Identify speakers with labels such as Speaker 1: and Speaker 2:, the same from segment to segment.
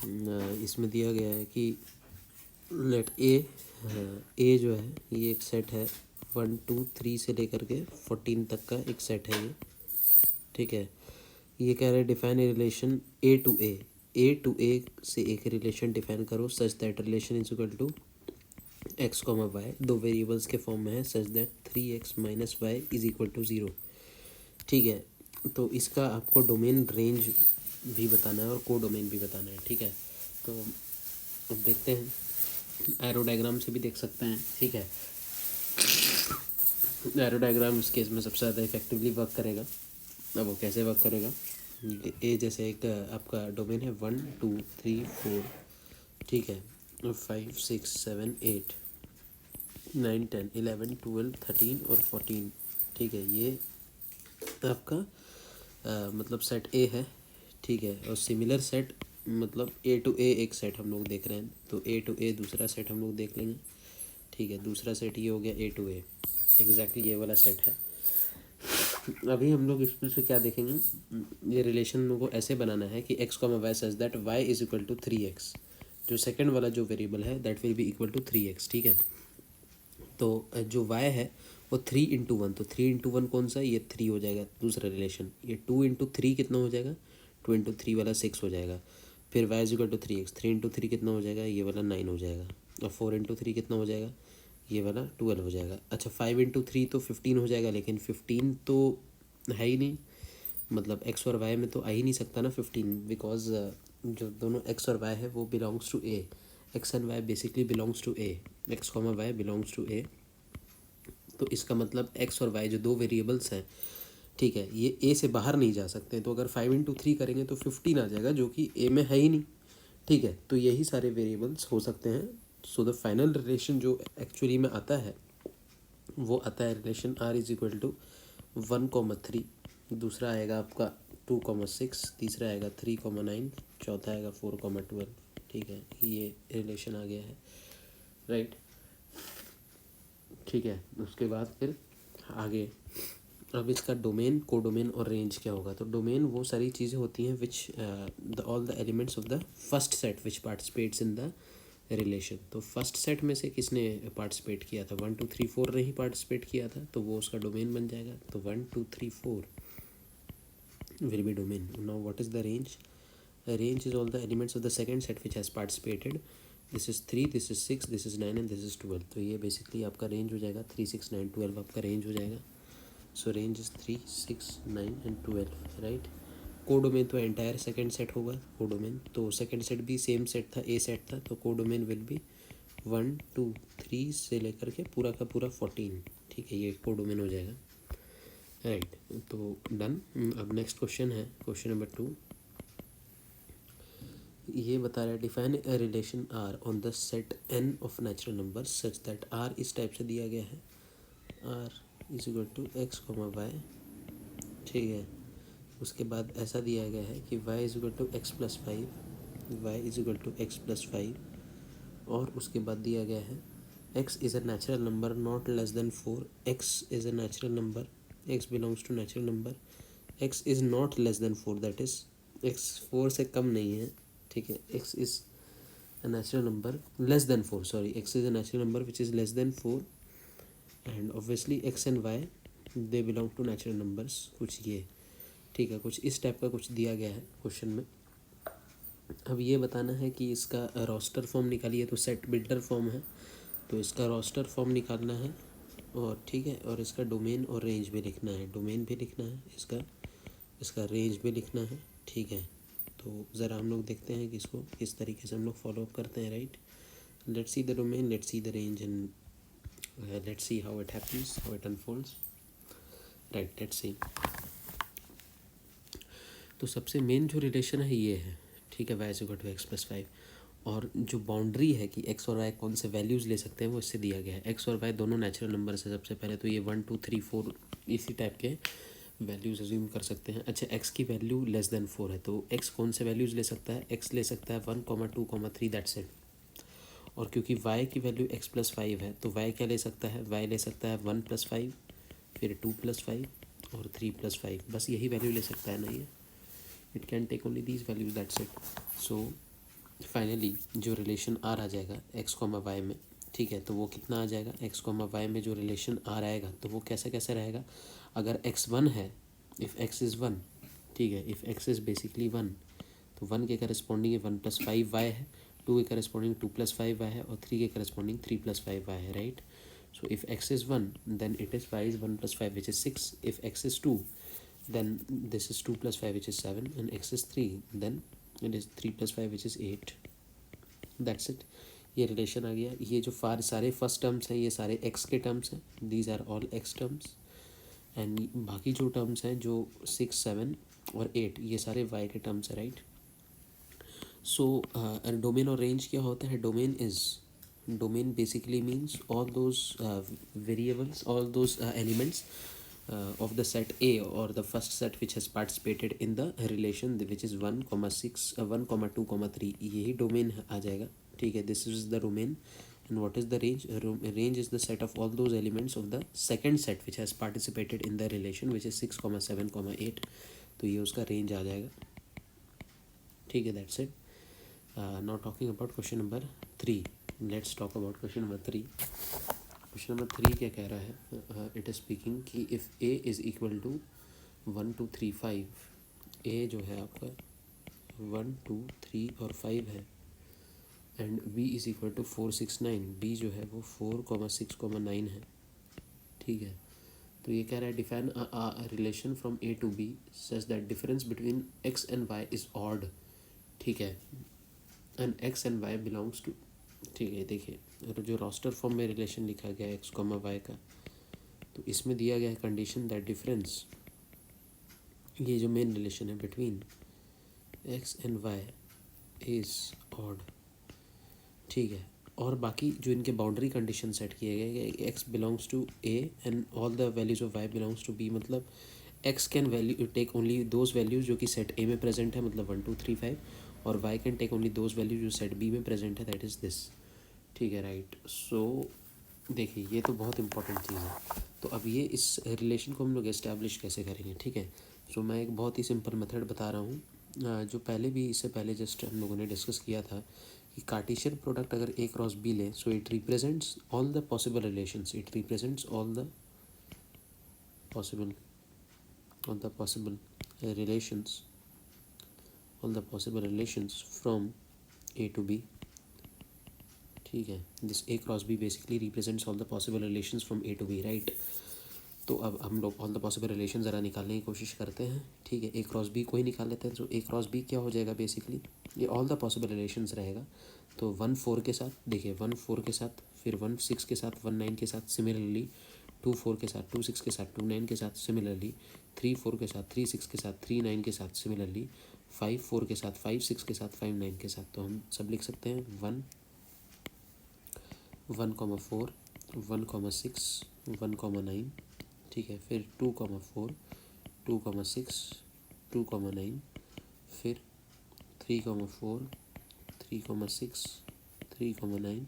Speaker 1: इसमें दिया गया है कि लेट ए जो है ये एक सेट है 1 2 3 से लेकर के 14 तक का एक सेट है ये, ठीक है। ये कह रहा है define a relation A to A से एक रिलेशन डिफाइन करो such that relation is equal to x comma y, दो वेरिएबल्स के फॉर्म में है, such that 3x minus y is equal to 0, ठीक है। तो इसका आपको डोमेन रेंज भी बताना है और को डोमेन भी बताना है, ठीक है। तो अब देखते हैं, एरो डायग्राम से भी देख सकते हैं, ठीक है। एरो डायग्राम इस केस में सबसे ज़्यादा इफेक्टिवली वर्क करेगा। अब वो कैसे वर्क करेगा, ए जैसे एक आपका डोमेन है 1 2 3 4, ठीक है, 5 6 7 8 9 10 11 12 13 और 14, ठीक है। ये आपका मतलब सेट ए है, ठीक है। और सिमिलर सेट मतलब ए टू ए एक सेट हम लोग देख रहे हैं, तो ए टू ए दूसरा सेट हम लोग देख लेंगे, ठीक है। दूसरा सेट ये हो गया ए टू ए, एग्जैक्टली ये वाला सेट है। अभी हम लोग इसमें से क्या देखेंगे, ये रिलेशन हम लोग को ऐसे बनाना है कि X comma Y such that Y is equal to 3x, जो सेकंड वाला जो वेरिएबल है that will be equal to 3x, ठीक है। तो जो y है वो 3 × 1, तो 3 × 1 कौन सा, ये 3 हो जाएगा दूसरा रिलेशन। ये 2 × 3 कितना हो जाएगा, 2 × 3 वाला 6 हो जाएगा। फिर y is equal to 3x, 3 × 3 कितना हो जाएगा, ये वाला 9 हो जाएगा। और 4 × 3 कितना हो जाएगा, ये वाला 12 हो जाएगा। अच्छा 5 × 3 तो 15 हो जाएगा, लेकिन 15 तो है ही नहीं, मतलब x और y में तो आ ही नहीं सकता ना 15, बिकॉज जो दोनों x और y है वो belongs to A, x and y basically belongs to A, x comma y belongs to A. तो इसका मतलब एक्स और वाई जो दो वेरिएबल्स हैं, ठीक है, ये ए से बाहर नहीं जा सकते। तो अगर 5 × 3 करेंगे तो 15 आ जाएगा, जो कि ए में है ही नहीं, ठीक है। तो यही सारे वेरिएबल्स हो सकते हैं। सो द फाइनल रिलेशन जो एक्चुअली में आता है वो आता है relation R is equal to 1, 3, दूसरा आएगा आपका 2, 6, तीसरा आएगा 3, 9, चौथा आएगा 4, 12, ठीक है। ये रिलेशन आ गया है, राइट, ठीक है। उसके बाद फिर आगे अब इसका डोमेन, को डोमेन और रेंज क्या होगा। तो डोमेन वो सारी चीज़ें होती हैं which the all the elements of the first set which participates in the relation. तो फर्स्ट सेट में से किसने पार्टिसिपेट किया था, 1 2 3 4 ने ही पार्टिसिपेट किया था, तो वो उसका डोमेन बन जाएगा। तो 1 2 3 4 will be domain. Now what is the range? Range is all the elements of the second set which has participated. This is 3, this is 6, this is 9 and this is 12. तो ये बेसिकली आपका range हो जाएगा 3 6 9 12 आपका range हो जाएगा। सो range is 3 6 9 and 12, right. Codomain तो entire second set होगा कोडोमेन, तो सेकंड सेट भी सेम सेट था, ए सेट था, तो कोडोमेन विल बी 1 2 3 से लेकर के पूरा का पूरा 14, ठीक है। ये कोडोमेन हो जाएगा, राइट। तो डन। अब नेक्स्ट क्वेश्चन है क्वेश्चन नंबर 2। ये बता रहा है define a relation R on the set N of natural number such that R इस टाइप से दिया गया है, R is equal to x comma Y, ठीक है। उसके बाद ऐसा दिया गया है कि y is equal to X plus 5, Y is equal to X plus 5, और उसके बाद दिया गया है x is a natural number not less than 4, x is a natural number, x belongs to natural number, x is not less than 4, that is x 4 से कम नहीं है, ठीक है। x is a natural number less than 4, sorry, x is a natural number which is less than 4 and obviously x and y they belong to natural numbers, कुछ ये, ठीक है। कुछ इस टाइप का कुछ दिया गया है क्वेश्चन में। अब ये बताना है कि इसका रोस्टर फॉर्म निकालिए, तो सेट बिल्डर फॉर्म है, तो इसका रोस्टर फॉर्म निकालना है, और ठीक है, और इसका डोमेन और रेंज भी लिखना है, डोमेन भी लिखना है इसका रेंज भी लिखना है, ठीक है। तो ज़रा हम लोग देखते हैं कि इसको किस तरीके से हम लोग फॉलो अप करते हैं, right. Let's see the domain, let's see the range and let's see how it happens, how it unfolds, right. Let's see. तो सबसे मेन जो रिलेशन है ये है, ठीक है, Y is equal to X plus 5, और जो बाउंड्री है कि एक्स और वाई कौन से वैल्यूज़ ले सकते हैं वो इससे दिया गया है। एक्स और वाई दोनों नेचुरल नंबर से सबसे पहले तो ये 1 2 3 4 इसी टाइप के वैल्यूज़ अज्यूम कर सकते हैं। अच्छा एक्स की वैल्यू लेस देन 4 है, तो एक्स कौन से वैल्यूज़ ले सकता है, एक्स ले सकता है 1 2 3, दैट्स इट। और क्योंकि वाई की वैल्यू एक्स प्लस 5 है, तो वाई क्या ले सकता है, वाई ले सकता है 1 + 5, फिर 2 + 5 और 3 + 5, बस यही वैल्यू ले सकता है ना ये। It can take only these values, that's it. So finally जो रिलेशन आर आ जाएगा एक्स कॉमा वाई में, ठीक है, तो वो कितना आ जाएगा एक्स कॉमा वाई में जो रिलेशन आर आएगा तो वो कैसे कैसे रहेगा। अगर एक्स वन है, इफ़ एक्स इज़ वन, ठीक है, if X is basically one, तो वन के corresponding one plus five Y है, टू के corresponding two plus five Y है, और थ्री के corresponding three plus five Y है, right. So if x is 1, then it is y is 1 plus 5 which is 6. If x is 2, then this is 2 plus 5 which is 7, and x is 3, then it is 3 plus 5 which is 8. That's it. ये relation आ गया। ये जो सारे first terms हैं ये सारे x के terms हैं, these are all x terms, and बाकी जो टर्म्स हैं जो 6, 7 और 8 ये सारे y के टर्म्स हैं, राइट। सो डोमेन और रेंज क्या होता है। Domain basically means all those variables, all those elements of the set A, or the first set which has participated in the relation which is 1, 6, 1, 2, 3, यही domain आ जाएगा, ठीक है। This is the domain. And what is the range? Range is the set of all those elements of the second set which has participated in the relation which is 6, 7, 8, तो ये उसका range आ जाएगा, ठीक है। That's it. Now talking about question number 3. Let's talk about question number 3. Question number 3 क्या कह रहा है। It is speaking कि if a is equal to 1, 2, 3, 5, a जो है आपका 1, 2, 3 और 5 है, and b is equal to 4, 6, 9, b जो है वो 4, 6, 9 है, ठीक है। तो ये कह रहा है define a relation from a to b such that difference between x and y is odd, ठीक है, and X and Y belongs to, ठीक है। देखिए जो रोस्टर फॉर्म में रिलेशन लिखा गया है एक्स कॉमा वाई का, तो इसमें दिया गया है कंडीशन दैट डिफरेंस, ये जो मेन रिलेशन है between X and Y is odd, ठीक है। और बाकी जो इनके बाउंड्री कंडीशन सेट किए गए x belongs to A and all the values of y belongs to B, मतलब x can value take only those values जो कि सेट ए में प्रेजेंट है, मतलब 1, 2, 3, 5, और Y can take only those value जो सेट बी में प्रेजेंट है, दैट इज़ दिस, ठीक है, राइट। सो देखिए ये तो बहुत इंपॉर्टेंट चीज़ है। तो अब ये इस रिलेशन को हम लोग इस्टेब्लिश कैसे करेंगे, ठीक है। सो मैं एक बहुत ही सिंपल मेथड बता रहा हूँ, जो पहले भी इससे पहले जस्ट हम लोगों ने डिस्कस किया था कि कार्टेशियन प्रोडक्ट अगर ए क्रॉस बी ले, so it represents all the possible relations, it represents all the possible relations, all the possible relations from a to b, ठीक है। This a cross b basically represents all the possible relations from a to b, right. तो अब हम लोग all the possible relation ज़रा निकालने की कोशिश करते हैं, ठीक है। a क्रॉस b को ही निकाल लेते हैं। तो a क्रॉस b क्या हो जाएगा, बेसिकली ये ऑल द पॉसिबल रिलेशंस रहेगा। तो 1, 4 के साथ, देखिए 1, 4 के साथ, फिर 1, 6 के साथ, 1, 9 के साथ, सिमिलरली 2, 4 के साथ, 2, 6 के साथ, 2, 9 के साथ, सिमिलरली 3, 4 के साथ, 3, 6 के साथ, 3, 9 के साथ, सिमिलरली 5, 4 के साथ, 5, 6 के साथ, 5, 9 के साथ। तो हम सब लिख सकते हैं 1, 1, 4, 1, 6, 1, 9, ठीक है। फिर 2, 4, 2, 6, 2, 9, फिर 3, 4, 3, 6, 3, 9,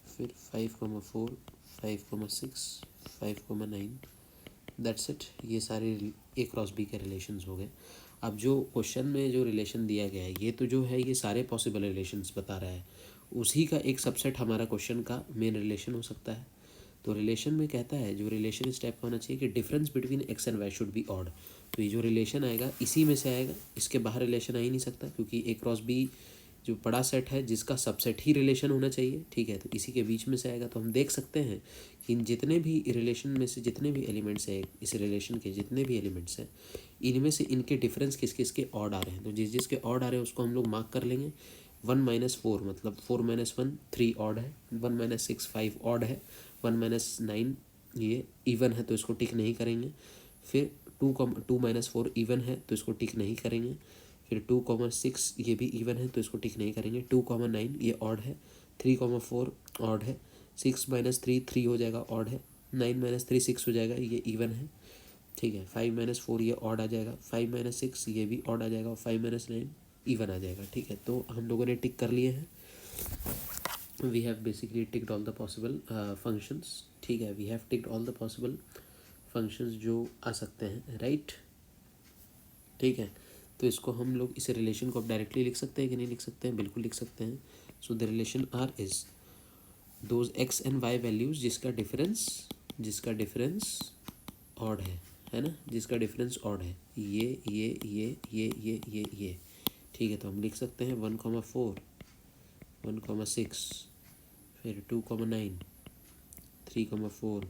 Speaker 1: फिर 5, 4, 5, 6, 5, 9, दैट्स इट। ये सारे ए क्रॉस बी के रिलेशंस हो गए। अब जो क्वेश्चन में जो रिलेशन दिया गया है ये तो जो है ये सारे पॉसिबल रिलेशंस बता रहा है, उसी का एक सबसेट हमारा क्वेश्चन का मेन रिलेशन हो सकता है। तो रिलेशन में कहता है जो रिलेशन इस टाइप का होना चाहिए कि difference between X and why should be odd. तो ये जो रिलेशन आएगा इसी में से आएगा, इसके बाहर रिलेशन आ ही नहीं सकता, क्योंकि ए क्रॉस बी जो बड़ा सेट है जिसका सबसेट ही रिलेशन होना चाहिए, ठीक है। तो इसी के बीच में से आएगा। तो हम देख सकते हैं कि इन जितने भी रिलेशन में से जितने भी एलिमेंट्स हैं, इस रिलेशन के जितने भी एलिमेंट्स हैं, इनमें से इनके डिफरेंस किस किस के ऑड आ रहे हैं। तो जिस जिसके ऑड आ रहे हैं उसको हम लोग मार्क कर लेंगे। 1 - 4 मतलब 4 - 1 3 ऑड है, 1 - 6 5 ऑड है, 1 - 9 ये इवन है तो इसको टिक नहीं करेंगे। फिर 2 - 4 इवन है तो इसको टिक नहीं करेंगे। फिर 2, 6 ये भी इवन है तो इसको टिक नहीं करेंगे। 2, 9 ये ऑड है। 3, 4 ऑड है। 6 - 3 3 हो जाएगा, ऑड है। 9 - 3 6 हो जाएगा, ये इवन है, ठीक है। 5 - 4 ये ऑड आ जाएगा। 5 - 6 ये भी ऑड आ जाएगा, और 5 - 9 इवन आ जाएगा, ठीक है। तो हम लोगों ने टिक कर लिए हैं। We have basically ticked all the possible functions, ठीक है। We have ticked all the possible functions जो आ सकते हैं, राइट, ठीक है। तो इसको हम लोग इस रिलेशन को अब डायरेक्टली लिख सकते हैं कि नहीं लिख सकते हैं? बिल्कुल लिख सकते हैं. So the relation R is those X and Y values जिसका डिफरेंस ऑड है ना, जिसका डिफरेंस ऑड है, ये. ठीक है, तो हम लिख सकते हैं 1,4, 1,6, फिर 2,9, 3,4,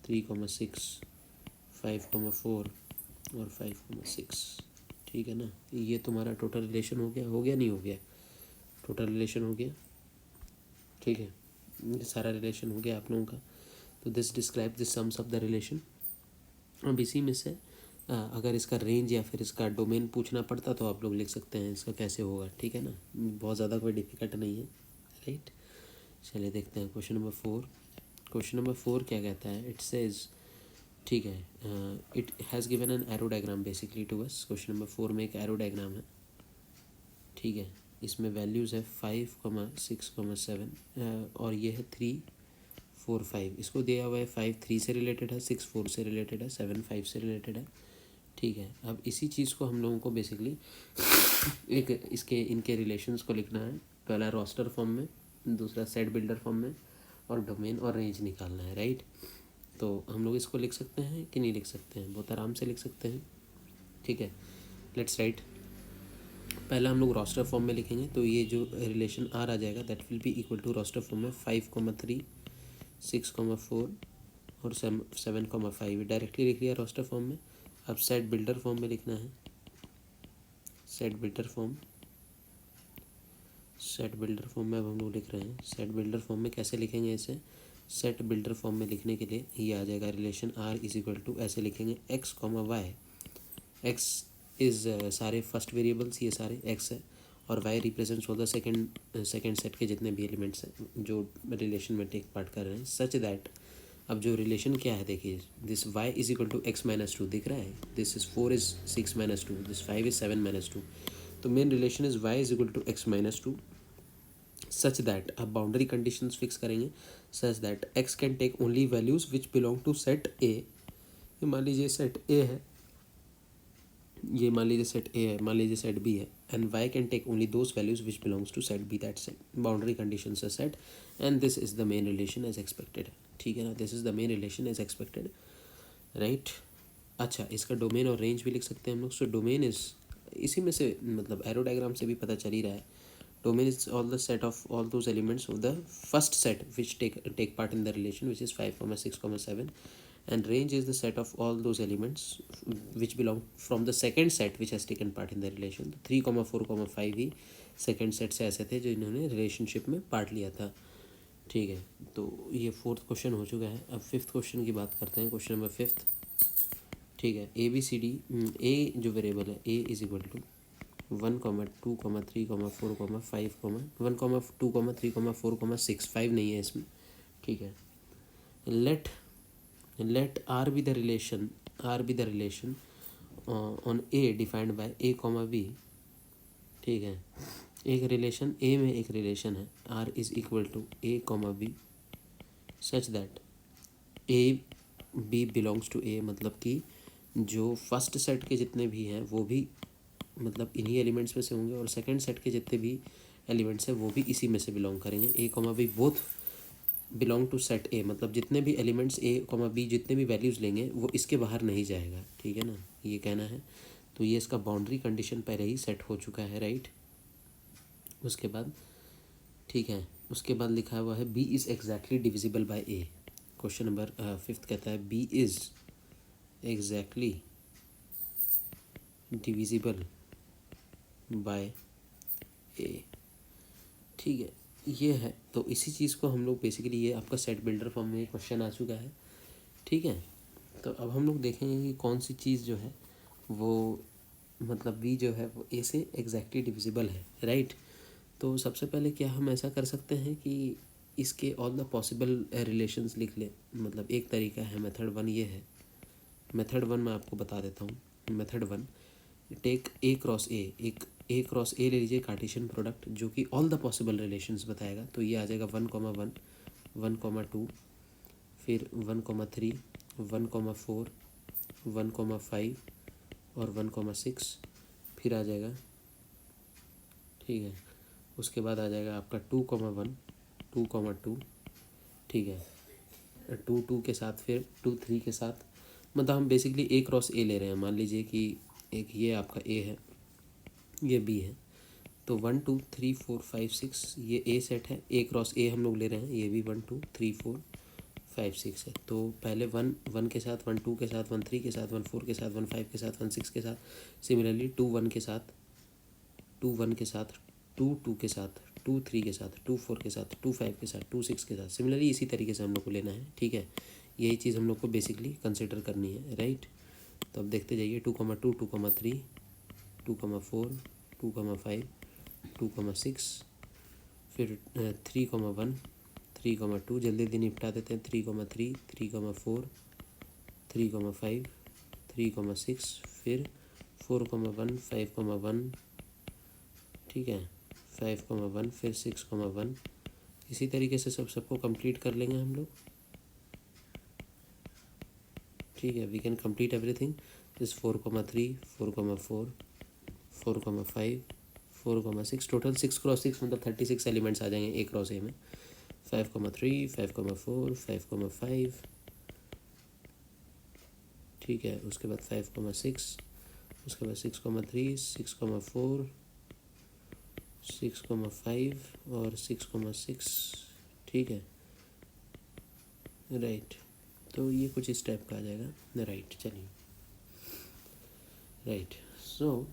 Speaker 1: 3,6, 5,4 और 5,6. ठीक है ना, ये तुम्हारा टोटल रिलेशन हो गया नहीं हो गया? टोटल रिलेशन हो गया. ठीक है, ये सारा रिलेशन हो गया आप लोगों का. तो this describe this sums of the relation. अब इसी में से अगर इसका रेंज या फिर इसका डोमेन पूछना पड़ता तो आप लोग लिख सकते हैं इसका कैसे होगा. ठीक है ना, बहुत ज़्यादा कोई डिफिकल्ट नहीं है. राइट, चलिए देखते हैं क्वेश्चन नंबर 4. क्वेश्चन नंबर 4 क्या कहता है? इट सेज, ठीक है, it has given an arrow diagram basically to us. Question number 4 में एक एरो डायग्राम है. ठीक है, इसमें वैल्यूज़ है 5, 6, 7 और ये है 3, 4, 5. इसको दिया हुआ है 5 3 से रिलेटेड है, 6 4 से रिलेटेड है, 7 5 से रिलेटेड है. ठीक है, अब इसी चीज़ को हम लोगों को बेसिकली एक इनके रिलेशंस को लिखना है. पहला रोस्टर फॉर्म में, दूसरा सेट बिल्डर फॉर्म में, और डोमेन और रेंज निकालना है. राइट, तो हम लोग इसको लिख सकते हैं कि नहीं लिख सकते हैं? बहुत आराम से लिख सकते हैं. ठीक है, लेट्स राइट. पहला हम लोग रोस्टर फॉर्म में लिखेंगे, तो ये जो रिलेशन आर आ जाएगा that will be equal to roster form में 5,3, 6,4 और 7,5. डायरेक्टली लिख लिया रोस्टर फॉर्म में. अब सेट बिल्डर फॉर्म में लिखना है. सेट बिल्डर फॉर्म में अब हम लोग लिख रहे हैं. सेट बिल्डर फॉर्म में कैसे लिखेंगे इसे? सेट बिल्डर फॉर्म में लिखने के लिए ये आ जाएगा relation R is equal to, ऐसे लिखेंगे x comma y. X is सारे फर्स्ट वेरिएबल्स, ये सारे एक्स है, और y represents all the second set के जितने भी एलिमेंट्स हैं जो रिलेशन में टेक पार्ट कर रहे हैं. सच दैट, अब जो रिलेशन क्या है देखिए, this y is equal to x minus 2 दिख रहा है, this is 4 is 6 minus 2, this 5 is 7 minus 2. तो main relation is y is equal to x minus 2 such that, अब बाउंड्री कंडीशंस फिक्स करेंगे. Such that x can take only values which belong to set A. ये मान लीजिए set ए है, ये मान लीजिए सेट ए है, मान लीजिए सेट बी है, and y can take only those values which belongs to set B. That set boundary conditions are set and this is the main relation as expected. ठीक है ना, this is the main relation as expected. Right, अच्छा, इसका domain और range भी लिख सकते हैं हम लोग. सो डोमेन इज, इसी में से मतलब एरो डायग्राम से भी पता चल ही रहा है, domain is all the set of all those elements of the first set which take part in the relation which is 5, 6, 7, and range is the set of all those elements which belong from the second set which has taken part in the relation. 3, 4, 5 he second set से ऐसे थे जो इन्होंने relationship में part लिया था. ठीक है, तो ये 4th क्वेश्चन हो चुका है. अब 5th क्वेश्चन की बात करते हैं. Question number 5. ठीक है, ए बी सी डी, ए जो वेरिएबल है ए इज इक्वल टू 1, 2, 3, 4, 5, 1, 2, 3, 4, 6. 5 नहीं है इसमें. ठीक है, let R be the relation on A defined by A comma B. ठीक है, एक रिलेशन A में एक रिलेशन है R is equal to A comma B such that A B belongs to A. मतलब कि जो फर्स्ट सेट के जितने भी हैं वो भी मतलब इन्हीं एलिमेंट्स में से होंगे, और सेकंड सेट के जितने भी एलिमेंट्स हैं वो भी इसी में से बिलोंग करेंगे. A comma B both belong to set A. मतलब जितने भी एलिमेंट्स ए कॉमा बी जितने भी वैल्यूज़ लेंगे वो इसके बाहर नहीं जाएगा. ठीक है ना, ये कहना है. तो ये इसका बाउंड्री कंडीशन पहले ही सेट हो चुका है. राइट, उसके बाद ठीक है, उसके बाद लिखा हुआ है B is exactly divisible by A. Question number 5 कहता है B is exactly divisible by A. ठीक है, ये है. तो इसी चीज़ को हम लोग बेसिकली, ये आपका सेट बिल्डर फॉर्म में क्वेश्चन आ चुका है. ठीक है, तो अब हम लोग देखेंगे कि कौन सी चीज़ जो है वो मतलब v जो है वो a से एग्जैक्टली डिविजिबल है. राइट, तो सबसे पहले क्या हम ऐसा कर सकते हैं कि इसके ऑल द पॉसिबल रिलेशंस लिख लें. मतलब एक तरीका है, मेथड 1 ये है. मेथड 1 मैं आपको बता देता हूँ. Method 1, take a cross a. एक a क्रॉस a ले लीजिए कार्टेशियन प्रोडक्ट जो कि ऑल द पॉसिबल रिलेशंस बताएगा. तो ये आ जाएगा 1,1, 1,2, फिर 1,3, 1,4, 1,5 और 1,6, फिर आ जाएगा, ठीक है। उसके बाद आ जाएगा आपका 2,1, 2,2, ठीक है। 2 के साथ फिर 2 3 के साथ, मतलब हम बेसिकली ए क्रॉस ए ले रहे हैं। मान लीजिए कि एक ये आपका ए है, ये बी है, तो 1 2 3 4 5 6 ये ए सेट है, ए क्रॉस ए हम लोग ले रहे हैं। ये भी 1 2 3 4 5 6 है। तो पहले 1 1 के साथ, 1 2 के साथ, 1 3 के साथ, 1 4 के साथ, 1 5 के साथ, 1 6 के साथ, सिमिलरली 2 1 के साथ, 2 1 के साथ, 2 2 के साथ, 2 3 के साथ, 2 4 के साथ, 2 5 के साथ, 2 6 के साथ, सिमिलरली इसी तरीके से हम लोग को लेना है, ठीक है। यही चीज़ हम लोग को बेसिकली कंसिडर करनी है, राइट। तो अब देखते जाइए 2,2, 2,3, 2,4, 2,5, 2,6, फिर 3,1, 3,2, जल्दी जल्दी निपटा देते हैं। 3,3, 3,4, 3,5, 3,6, फिर 4,1, 5,1, ठीक है, 5,1, फिर 6,1। इसी तरीके से सबको कंप्लीट कर लेंगे हम लोग, ठीक है। We can complete everything. This 4,3, 4,4, 4,5, 4,6, total 6 cross 6 मतलब 36 एलिमेंट्स आ जाएंगे ए क्रॉस ए में। 5,3, 5,4, 5,5, ठीक है। उसके बाद 5,6, उसके बाद 6,3, 6,4, 6,5 और 6,6, ठीक है, राइट। तो ये कुछ इस टाइप का आ जाएगा, राइट। चलिए, राइट। सो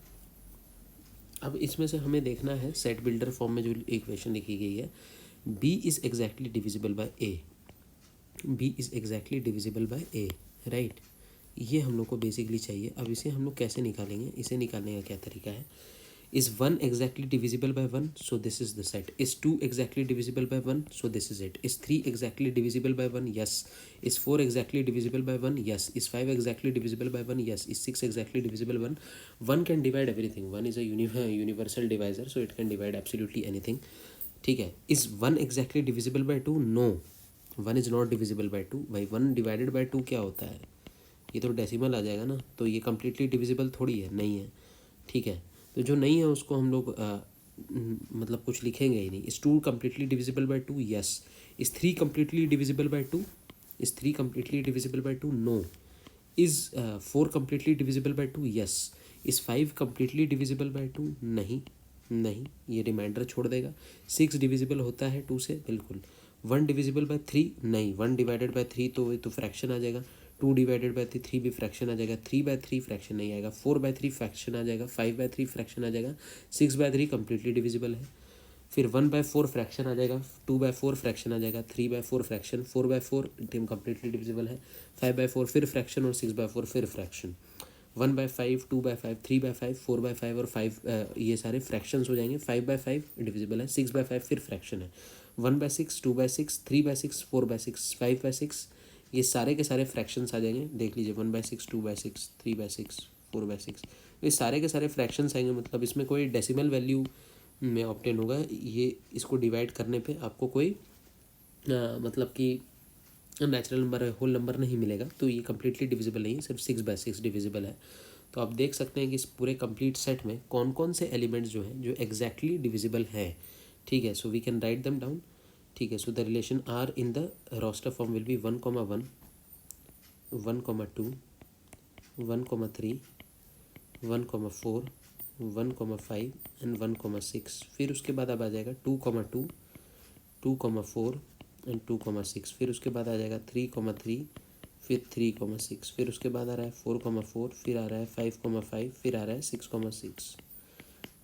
Speaker 1: अब इसमें से हमें देखना है सेट बिल्डर फॉर्म में जो इक्वेशन लिखी गई है, B is exactly divisible by a, b is exactly divisible by a, right. ये हम लोग को बेसिकली चाहिए। अब इसे हम लोग कैसे निकालेंगे, इसे निकालने का क्या तरीका है। Is 1 exactly divisible by 1? So this is the set. Is 2 exactly divisible by 1? So this is it. Is 3 exactly divisible by 1? Yes. Is 4 exactly divisible by 1? Yes. Is 5 exactly divisible by 1? Yes. Is 6 exactly divisible by 1? 1 can divide everything. 1 is a universal divisor, so it can divide absolutely anything. ठीक है. Is 1 exactly divisible by 2? No. 1 is not divisible by 2. भाई 1 divided by 2 क्या होता है? ये तो decimal आ जाएगा ना, तो ये कम्प्लीटली डिविजिबल थोड़ी है, नहीं है, ठीक है। तो जो नहीं है उसको हम लोग मतलब कुछ लिखेंगे ही नहीं। इस 2 कम्प्लीटली डिविजिबल बाय 2? यस। इस 3 completely divisible by 2? Is 3 completely divisible by 2? No. Is 4 completely divisible by 2? Yes. Is 5 completely divisible by 2? नहीं, नहीं, ये रिमाइंडर छोड़ देगा। 6 डिविजिबल होता है 2 से, बिल्कुल। 1 डिविजिबल बाय 3? नहीं, 1 डिवाइडेड बाय 3 तो फ्रैक्शन आ जाएगा। 2 डिवाइडेड बाय 3 भी फ्रैक्शन आ जाएगा। 3/3 फ्रैक्शन नहीं आएगा। 4/3 फ्रैक्शन आ जाएगा। 5/3 फ्रैक्शन आ जाएगा। 6/3 कम्प्लीटली डिविजिबल है। फिर 1/4 फ्रैक्शन आ जाएगा। 2/4 फ्रैक्शन आ जाएगा। 3/4 फ्रैक्शन। 4/4 कम्प्लीटली डिविजिबल है। 5/4 फिर फ्रैक्शन और 6/4 फिर फ्रैक्शन। 1/5, 2/5, 3/5, 4/5 और 5 ये सारे फ्रैक्शंस हो जाएंगे। 5/5 डिविजिबल है। 6/5 फिर फ्रैक्शन है। 1/6, 2/6, 3/6, 4/6, 5/6, ये सारे के सारे फ्रैक्शंस आ जाएंगे। देख लीजिए 1/6, 2/6, 3/6, 4/6, ये सारे के सारे फ्रैक्शंस आएंगे। मतलब इसमें कोई डेसिमल वैल्यू में ऑब्टेन होगा। ये इसको डिवाइड करने पे आपको कोई मतलब कि नेचुरल नंबर, होल नंबर नहीं मिलेगा। तो ये कम्प्लीटली डिविजिबल नहीं है, सिर्फ 6/6 डिविजिबल है। तो आप देख सकते हैं कि इस पूरे कंप्लीट सेट में कौन कौन से एलिमेंट्स जो हैं जो एग्जैक्टली डिविजिबल हैं, ठीक है। So we can write them down, ठीक है। So the relation R in the roster form will be 1,1, 1,2, 1,3, 1,4, 1,5 and 1,6। फिर उसके बाद अब आ जाएगा 2,2, 2,4 एंड 2,6। फिर उसके बाद आ जाएगा 3,3, फिर 3,6। फिर उसके बाद आ रहा है 4,4, फिर आ रहा है 5,5, फिर आ रहा है 6,6।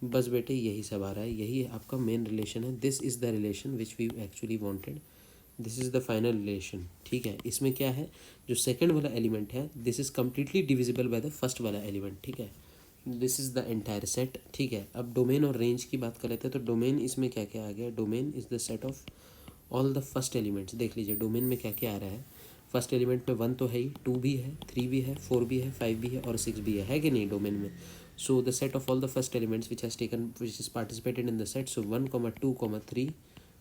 Speaker 1: बस बेटे यही सब आ रहा है, यही आपका मेन रिलेशन है। This is the relation which we actually wanted, this is the final relation, ठीक है। इसमें क्या है, जो सेकंड वाला एलिमेंट है, this is completely divisible by the first वाला एलिमेंट, ठीक है। This is the entire set, ठीक है। अब डोमेन और रेंज की बात कर लेते हैं। तो डोमेन इसमें क्या क्या आ गया, domain is the set of all the first elements. देख लीजिए डोमेन में क्या क्या आ रहा है। फर्स्ट एलिमेंट में 1 तो है ही, 2 भी है, 3 भी है, 4 भी है, 5 भी है और 6 भी है कि नहीं डोमेन में। So the set of all the first elements which has taken which is participated in the set. So 1, 2, 3,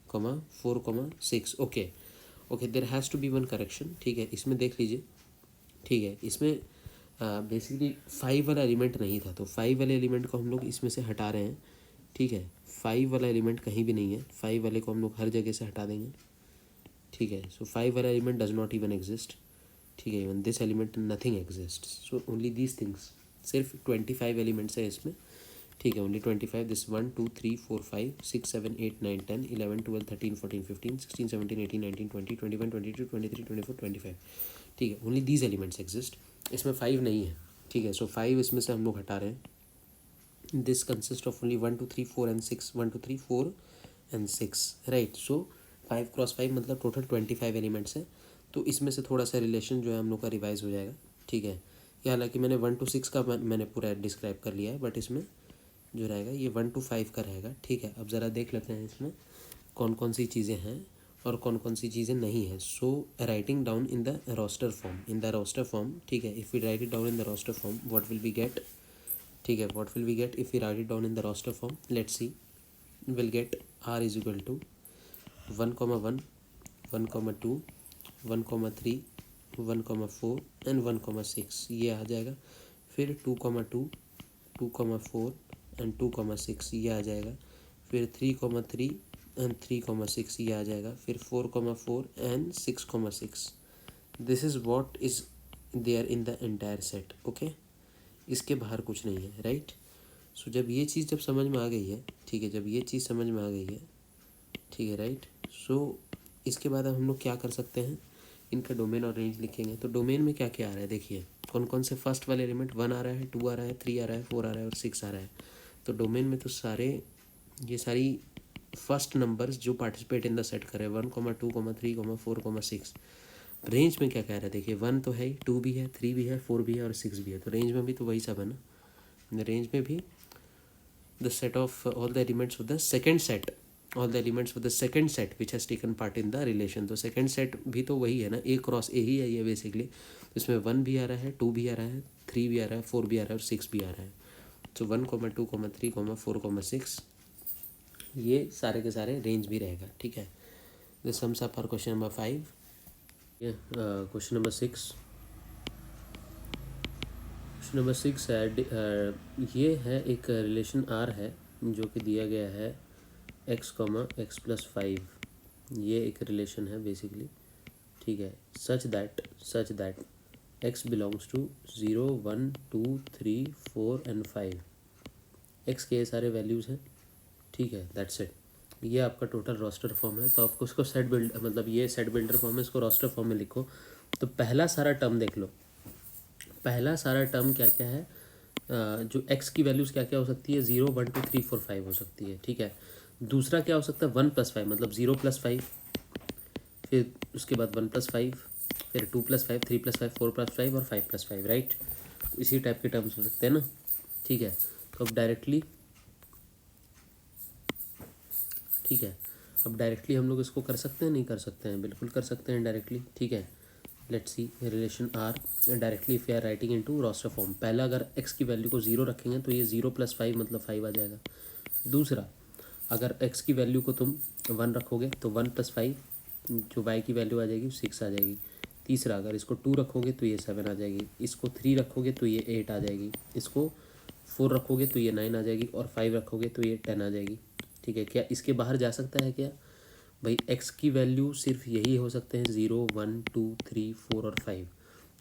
Speaker 1: 4, 6। Okay, there has to be one correction, ठीक है। इसमें देख लीजिए, ठीक है। इसमें बेसिकली 5 वाला एलिमेंट नहीं था, तो 5 वाले एलिमेंट को हम लोग इसमें से हटा रहे हैं, ठीक है। 5 वाला एलिमेंट कहीं भी नहीं है, 5 वाले को हम लोग हर जगह से हटा देंगे, ठीक है। सो 5 वाला element does not even exist, ठीक है। Even this element nothing exist, so only these things. सिर्फ 25 एलिमेंट्स है इसमें, ठीक है। ओनली 25, दिस 1 2 3 4 5 6 7 8 9 10 11 12 13 14 15 16 17 18 19 20 21 22 23 24 25, ठीक है। ओनली दीज एलिमेंट्स एग्जिस्ट, इसमें 5 नहीं है, ठीक है। सो 5 इसमें से हम लोग हटा रहे हैं। This consist of only 1 2 3 4 and 6, 1 2 3 4 and 6, right. So 5 cross 5 मतलब टोटल 25 एलिमेंट्स है। तो इसमें से थोड़ा सा रिलेशन जो है हम लोग का रिवाइज हो जाएगा, ठीक है। ये हालांकि मैंने 1 to 6 का मैंने पूरा डिस्क्राइब कर लिया है, बट इसमें जो रहेगा ये 1 to 5 का रहेगा, ठीक है। अब ज़रा देख लेते हैं इसमें कौन कौन सी चीज़ें हैं और कौन कौन सी चीज़ें नहीं हैं। So writing down in the roster form, ठीक है। If we write it down in the roster form, what will we get, ठीक है। What will we get if we write it down in the roster form, let's see. Will get r is equal to 1,1 1,2 1,3 1,4 and 1,6, ये आ जाएगा। फिर 2,2 2,4 and 2,6, ये आ जाएगा। फिर 3,3 एंड 3,6, ये आ जाएगा। फिर 4,4 and 6,6। This is what is there in the entire set, okay. इसके बाहर कुछ नहीं है, राइट। सो जब ये चीज़ जब समझ में आ गई है, ठीक है, जब ये चीज़ समझ में आ गई है, ठीक है, राइट। सो इसके बाद अब हम लोग क्या कर सकते हैं, इनका डोमेन और रेंज लिखेंगे। तो डोमेन में क्या क्या आ रहा है देखिए, कौन कौन से फर्स्ट वाले एलिमेंट 1 आ रहा है, 2 आ रहा है, 3 आ रहा है, 4 आ रहा है और 6 आ रहा है। तो डोमेन में तो ये सारी फर्स्ट नंबर्स जो पार्टिसिपेट इन द सेट करे, 1, 2, 3, 4, 6। रेंज में क्या कह रहा है देखिए, 1 तो है ही, 2 भी है, 3 भी है, 4 भी है और 6 भी है। तो रेंज में भी तो वही सब है ना। रेंज में भी the set of all the elements of the second set, all the elements of the second set which has taken part in the relation। तो second set भी तो वही है ना, a क्रॉस a ही है ये बेसिकली। इसमें 1 भी आ रहा है, 2 भी आ रहा है, 3 भी आ रहा है, 4 भी आ रहा है और 6 भी आ रहा है। तो 1, 2, 3, 4, 6, ये सारे के सारे रेंज भी रहेगा, ठीक है। This sums up for question number 5। Question number 6, question number 6 है, ये है एक रिलेशन R है जो कि दिया गया है x, x+5, ये एक रिलेशन है बेसिकली, ठीक है। Such that x belongs to 0 1 2 3 4 and 5, x के ये सारे वैल्यूज़ हैं, ठीक है। दैट्स इट, ये आपका टोटल रोस्टर फॉर्म है। तो आपको इसको सेट बिल्ड मतलब ये सेट बिल्डर फॉर्म है, इसको रोस्टर फॉर्म में लिखो। तो पहला सारा टर्म देख लो, पहला सारा टर्म क्या क्या है, जो x की वैल्यूज़ क्या क्या हो सकती है, 0 1 2 3 4 5 हो सकती है, ठीक है। दूसरा क्या हो सकता है, 1+5 मतलब 0+5, फिर उसके बाद 1+5, फिर 2+5 3+5 4+5 और 5+5, राइट। इसी टाइप के टर्म्स हो सकते हैं ना, ठीक है। तो अब डायरेक्टली, ठीक है, अब डायरेक्टली हम लोग इसको कर सकते हैं, नहीं कर सकते हैं, बिल्कुल कर सकते हैं डायरेक्टली, ठीक है। Let's see relation R directly if we are writing into roster form. पहला अगर x की वैल्यू को 0 रखेंगे तो ये 0+5 मतलब 5 आ जाएगा। दूसरा, अगर x की वैल्यू को तुम 1 रखोगे तो 1+5 जो y की वैल्यू आ जाएगी 6 आ जाएगी। तीसरा, अगर इसको 2 रखोगे तो ये 7 आ जाएगी, इसको 3 रखोगे तो ये 8 आ जाएगी, इसको 4 रखोगे तो ये 9 आ जाएगी और 5 रखोगे तो ये 10 आ जाएगी, ठीक है। क्या इसके बाहर जा सकता है क्या भाई, x की वैल्यू सिर्फ यही हो सकते हैं 0 1 2 3 4 और 5।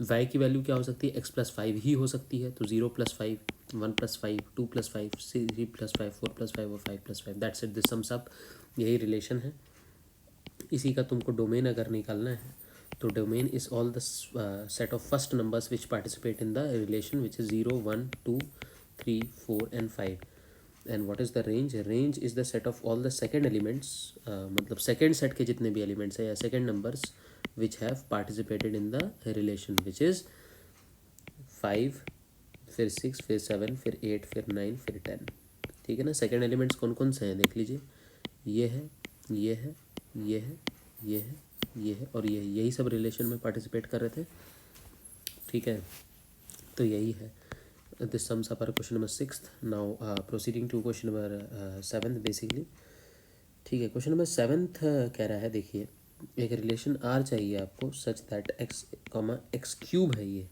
Speaker 1: y की वैल्यू क्या हो सकती है, x+5 ही हो सकती है। तो 0+5 1+5 2+5 3+5 4+5 और 5+5, that's it, this sums up, यही रिलेशन है। इसी का तुमको डोमेन अगर निकालना है तो domain is all the set of first numbers which participate in the relation which is 0 1 2 3 4 and 5। and what is the range, range is the set of all the second elements, मतलब second set के जितने भी elements है या second numbers which have participated in the relation which is 5 फिर 6 फिर 7 फिर 8 फिर 9 फिर 10, ठीक है ना। second elements कौन कौन से हैं देख लीजिए, ये है ये है ये है ये है ये है और ये, यही सब रिलेशन में पार्टिसिपेट कर रहे थे, ठीक है। तो यही है, this sums up our question number 6th। now proceeding to question number 7th basically, ठीक है। क्वेश्चन नंबर 7th कह रहा है देखिए, एक रिलेशन R चाहिए आपको सच दैट x, x³ है ये,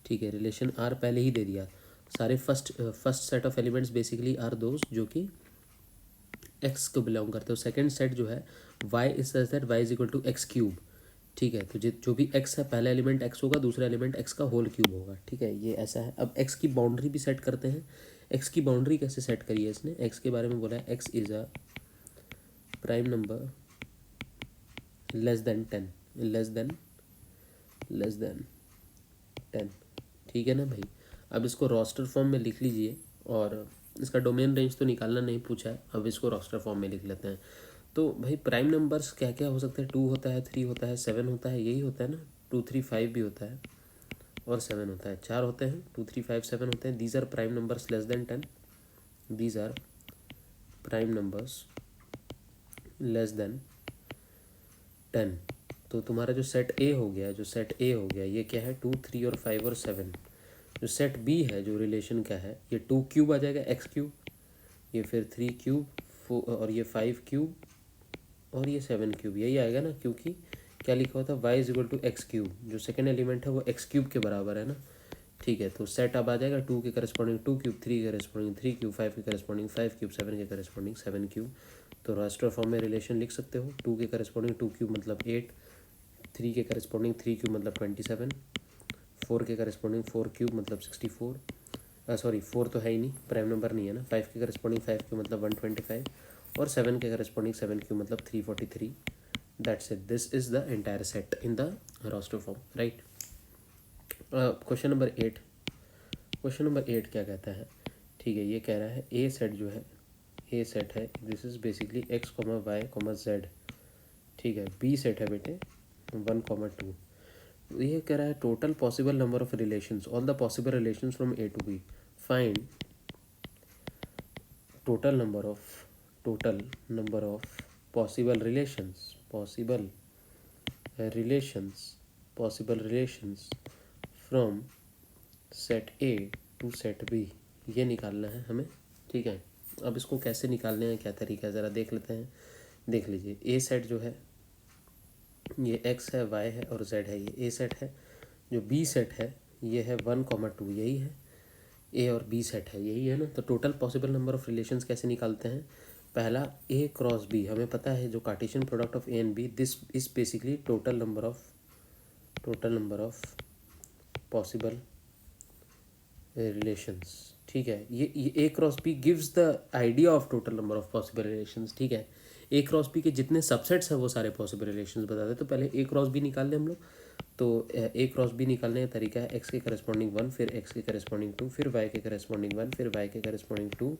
Speaker 1: ठीक है, रिलेशन आर पहले ही दे दिया, सारे first set of elements basically are those जो कि एक्स को बिलोंग करते हो। सेकेंड सेट जो है Y is such that Y is equal to x cube. ठीक है, तो जो भी एक्स है पहला एलिमेंट एक्स होगा, दूसरा एलिमेंट एक्स का होल क्यूब होगा। ठीक है, ये ऐसा है। अब एक्स की बाउंड्री भी सेट करते हैं। एक्स की बाउंड्री कैसे सेट करी है इसने, एक्स के बारे में बोला है x is a prime number less than 10, less than 10। ठीक है ना भाई। अब इसको रोस्टर फॉर्म में लिख लीजिए, और इसका डोमेन रेंज तो निकालना नहीं पूछा है, अब इसको रोस्टर फॉर्म में लिख लेते हैं। तो भाई प्राइम नंबर्स क्या क्या हो सकते हैं, 2 होता है, 3 होता है, 7 होता है, यही होता है ना, 2 3 5 भी होता है और 7 होता है, 4 होते हैं, 2 3 5 7 होते हैं। These are prime numbers less than 10, these are prime numbers less than 10। तो तुम्हारा जो सेट ए हो गया, ये क्या है, 2 3 और 5 और 7। जो सेट बी है, जो रिलेशन का है, ये 2 क्यूब आ जाएगा, एक्स क्यूब, ये फिर 3 क्यूब और ये 5 क्यूब और ये 7 क्यूब, यही आएगा ना, क्योंकि क्या लिखा हुआ था, y is equal to x cube. जो सेकेंड एलिमेंट है वो एक्स क्यूब के बराबर है ना। ठीक है, तो सेट अब आ जाएगा 2 के करस्पॉन्डिंग 2 क्यूब, 3 के करस्पॉन्डिंग 3 क्यूब, 5 के करस्पॉन्डिंग 5 क्यूब, 7 के करस्पॉन्डिंग 7 क्यूब। तो रास्टर फॉर्म में रिलेशन लिख सकते हो, 2 के करस्पॉन्डिंग 2 क्यूब मतलब 8, 3 के करस्पॉन्डिंग 3 क्यूब मतलब 27, 4 के करस्पॉन्डिंग 4 क्यूब मतलब 64, सॉरी 4 तो है ही नहीं, प्राइम नंबर नहीं है ना, 5 के करस्पॉन्डिंग 5 क्यूब मतलब 125, और 7 के करस्पॉन्डिंग 7 क्यूब मतलब 343। That's it, this is the entire set in the roster form, right. Question number 8 क्या कहता है, ठीक है, ये कह रहा है ए सेट जो है, ए सेट है, this is basically x comma y comma z. ठीक है, बी सेट है बेटे 1 कॉमा 2। ये कह रहा है total possible number of relations, all the possible relations from A to B, find total number of possible relations from set A to set B, ये निकालना है हमें। ठीक है, अब इसको कैसे निकालने हैं, क्या तरीका है, ज़रा देख लेते हैं। देख लीजिए, ए सेट जो है ये एक्स है, वाई है और जेड है, ये ए सेट है। जो बी सेट है ये है 1 कॉमा 2, यही है। ए और बी सेट है, यही है ना। तो total possible number of relations कैसे निकालते हैं, पहला ए क्रॉस बी, हमें पता है जो Cartesian product of A and B, this is basically total number of possible relations. ठीक है, ये A cross B gives the idea of total number of possible relations. ठीक है, ए क्रॉस बी के जितने सबसेट्स हैं वो सारे पॉसिबल रिलेशंस बता दे। तो पहले ए क्रॉस बी निकाल लें हम लोग। तो ए क्रॉस बी निकालने का तरीका है एक्स के करस्पॉन्डिंग 1, फिर एक्स के करस्पॉन्डिंग 2, फिर वाई के करस्पॉन्डिंग 1, फिर वाई के करस्पॉन्डिंग 2,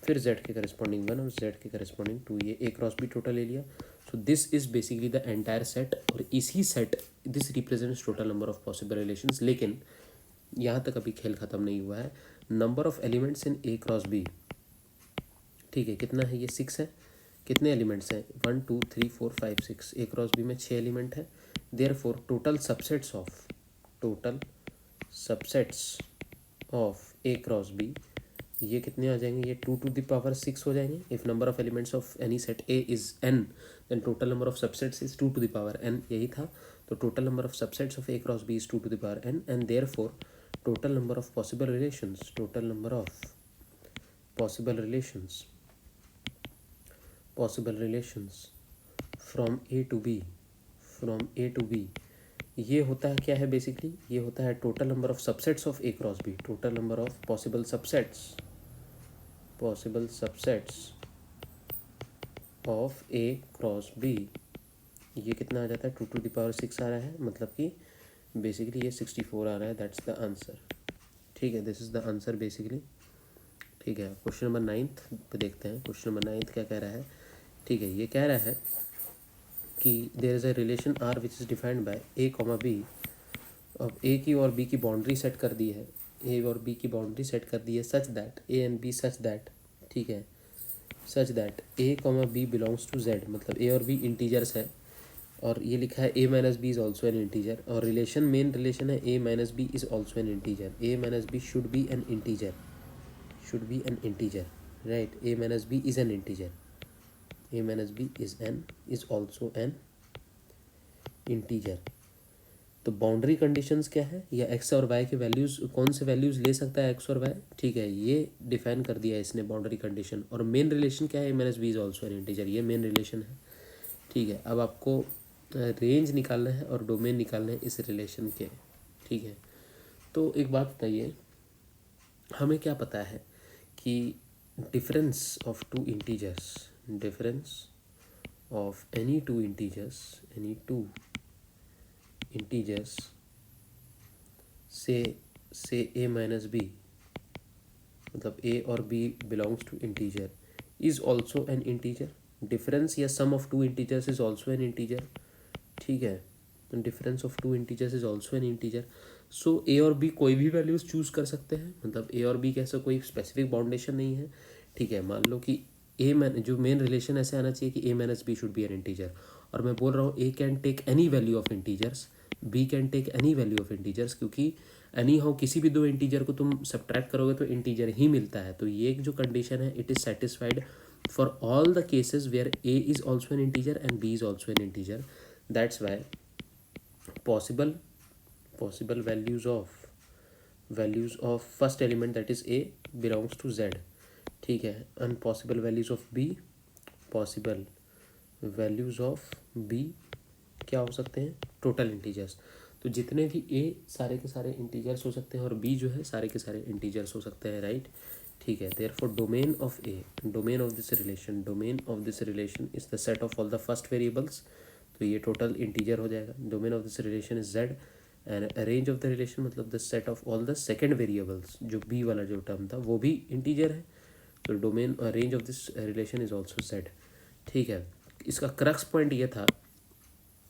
Speaker 1: फिर जेड के करस्पॉन्डिंग 1 और जेड के करस्पॉन्डिंग 2। ये ए क्रॉस बी टोटल ले लिया। So this is basically the entire set, और इसी set, this represents total number of possible relations. लेकिन यहाँ तक अभी खेल ख़त्म नहीं हुआ है। Number of elements in A cross B, ठीक है, कितना है, ये 6 है। कितने एलिमेंट्स हैं, 1 2 3 4 5 6, ए क्रॉस बी में 6 एलिमेंट है। Therefore total subsets of A cross B, ये कितने आ जाएंगे, ये 2 टू द पावर 6 हो जाएंगे। If number of elements of any set A is n, then total number of subsets is 2 to the power n, यही था। तो total number of subsets of A cross B is 2 to the power n, and therefore total number of possible relations from A to B, ये होता है, क्या है basically, ये होता है total number of subsets of A cross B, total number of possible subsets of A cross B. ये कितना आ जाता है, 2 टू द पावर 6 आ रहा है, मतलब कि बेसिकली ये 64 आ रहा है। That's the answer. ठीक है, this is the answer basically. ठीक है, क्वेश्चन नंबर 9 पे देखते हैं। क्वेश्चन नंबर 9 क्या कह रहा है, ठीक है, ये कह रहा है कि there is a relation R which is defined by a comma b. अब ए की और बी की बाउंड्री सेट कर दी है, ए और बी की बाउंड्री सेट कर दी है such that a and b, such that, ठीक है, such that a comma b belongs to Z, मतलब ए और बी इंटीजर्स है। और ये लिखा है A minus B is also an integer, और रिलेशन, मेन रिलेशन है A minus B is also an integer. A minus B should be an integer, right. A minus B is an integer, is also an integer। तो boundary conditions क्या है, या x और Y के values, कौन से values ले सकता है एक्स और वाई, ठीक है, ये डिफाइन कर दिया है इसने बाउंड्री कंडीशन। और मेन रिलेशन क्या है, A minus B is also an integer, ये मेन रिलेशन है, ठीक है। अब आपको रेंज निकालना है और डोमेन निकालना है इस रिलेशन के, ठीक है। तो एक बात बताइए, हमें क्या पता है कि difference of two integers, difference of any two integers, any two integers से ए माइनस बी, मतलब ए और B belongs to integer, is also an integer. Difference या sum of two integers is also an integer, ठीक है। Difference of two integers is also an integer. So A और B कोई भी values choose कर सकते हैं, मतलब ए और बी कैसा कोई स्पेसिफिक बाउंडेशन नहीं है, ठीक है। मान लो कि ए मैन जो मेन रिलेशन ऐसे आना चाहिए कि A minus B should be an integer, और मैं बोल रहा हूँ A can take any value of integers, B can take any value of integers, क्योंकि एनी हाउ किसी भी दो इंटीजर को तुम सब्ट्रैक्ट करोगे तो इंटीजर ही मिलता है। तो ये जो कंडीशन है it is satisfied for all the cases where a is also an integer and b is also an integer. That's why possible values of first element that is a belongs to z, ठीक है। and possible values of b, possible values of b क्या हो सकते हैं, total integers. तो जितने भी a सारे के सारे इंटीजर्स हो सकते हैं और b जो है सारे के सारे इंटीजर्स हो सकते हैं, राइट, ठीक है। Therefore domain of a, domain of this relation, domain of this relation is the set of all the first variables, तो ये टोटल इंटीजर हो जाएगा। Domain of this relation is z, and range of the relation मतलब the set of all the second variables, जो b वाला जो term था वो भी इंटीजर है, तो domain range of this relation is also z, ठीक है। इसका क्रक्स पॉइंट ये था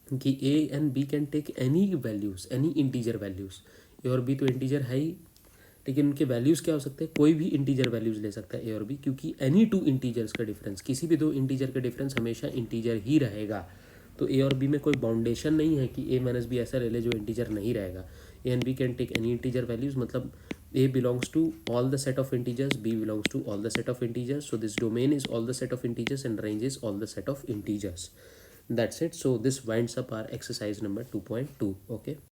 Speaker 1: कि A and B can take any values, any integer values, A और बी तो इंटीजर है ही, लेकिन उनके वैल्यूज़ क्या हो सकते हैं, कोई भी इंटीजर वैल्यूज़ ले सकता है ए और बी, क्योंकि एनी टू इंटीजर्स का डिफरेंस, किसी भी दो इंटीजर का डिफरेंस हमेशा इंटीजर ही रहेगा। तो ए और बी में कोई बाउंडेशन नहीं है कि ए माइनस बी ऐसा ले ले जो इंटीजर नहीं रहेगा। A and B can take any integer values, मतलब a belongs to all the set of integers, b belongs to all the set of integers, so this domain is all the set of integers and range is all the set of integers. That's it. So this winds up our exercise number 2.2. Okay.